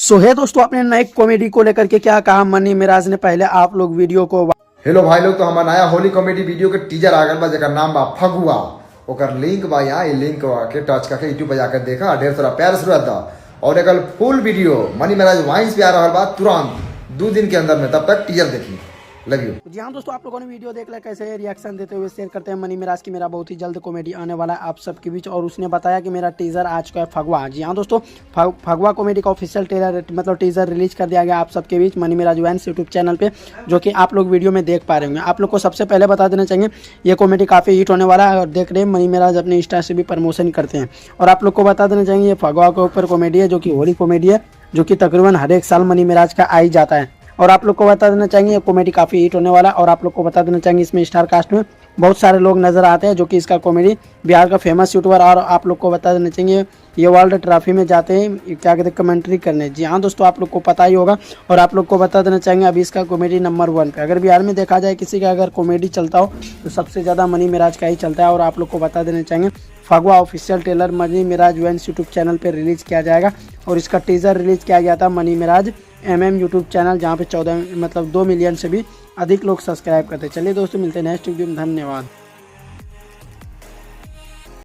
सो है दोस्तों, आपने नए कॉमेडी को लेकर के क्या कहा मनी मिराज ने, पहले आप लोग वीडियो को। हेलो भाई लोग, तो हमारा नया होली कॉमेडी वीडियो के टीजर आ गल बा जेकर नाम बा फगुआ। ओकर लिंक बा यहाँ, ये लिंक के टच करके यूट्यूब पे जाकर देखा, ढेर सारा प्यार शुरुआत था। और एक full video Mani Miraj Vines पे आ रहा बा तुरंत 2 दिन के अंदर में, तब तक टीजर देखी। Love you. जी हाँ दोस्तों, आप लोगों ने वीडियो देख लिया, कैसे रिएक्शन देते हुए शेयर करते हैं मनी मिराज की। मेरा बहुत ही जल्द कॉमेडी आने वाला है आप सबके बीच, और उसने बताया कि मेरा टीजर आ चुका है फगवा। जी हाँ दोस्तों, फगवा कॉमेडी का ऑफिशियल टीजर रिलीज कर दिया गया आप सबके बीच Mani Miraj wines YouTube channel पे, जो कि आप लोग वीडियो में देख पा रहे होंगे। आप लोग को सबसे पहले बता देना चाहिए ये कॉमेडी काफ़ी हिट होने वाला है, और देख रहे हैं मनी मिराज अपने इंस्टा से भी प्रमोशन करते हैं। और आप लोग को बता देना चाहिए ये फगवा के ऊपर कॉमेडी है, जो कि होली कॉमेडी है, जो कि तकरीबन हर एक साल मनी मिराज का आ ही जाता है। और आप लोग को बता देना चाहिए ये कॉमेडी काफ़ी हिट होने वाला है। और आप लोग को बता देना चाहिए इसमें स्टार कास्ट में बहुत सारे लोग नजर आते हैं, जो कि इसका कॉमेडी बिहार का फेमस यूट्यूबर। और आप लोग को बता देना चाहिए ये वर्ल्ड ट्रॉफी में जाते हैं, क्या कहते हैं, कमेंट्री करने। जी हाँ दोस्तों, आप लोग को पता ही होगा। और आप लोग को बता देना चाहिए अभी इसका कॉमेडी नंबर 1 पे। अगर बिहार में देखा जाए किसी का अगर कॉमेडी चलता हो तो सबसे ज़्यादा मनी मिराज का ही चलता है। और आप लोग को बता देना चाहिए Phagwa official trailer Mani Miraj wines YouTube channel पर रिलीज किया जाएगा। और इसका टीजर रिलीज किया गया था मनी मिराज यूट्यूब चैनल, जहाँ पे 2 मिलियन से भी अधिक लोग सब्सक्राइब करते हैं। चलिए दोस्तों, मिलते हैं नेक्स्ट वीडियो में। धन्यवाद।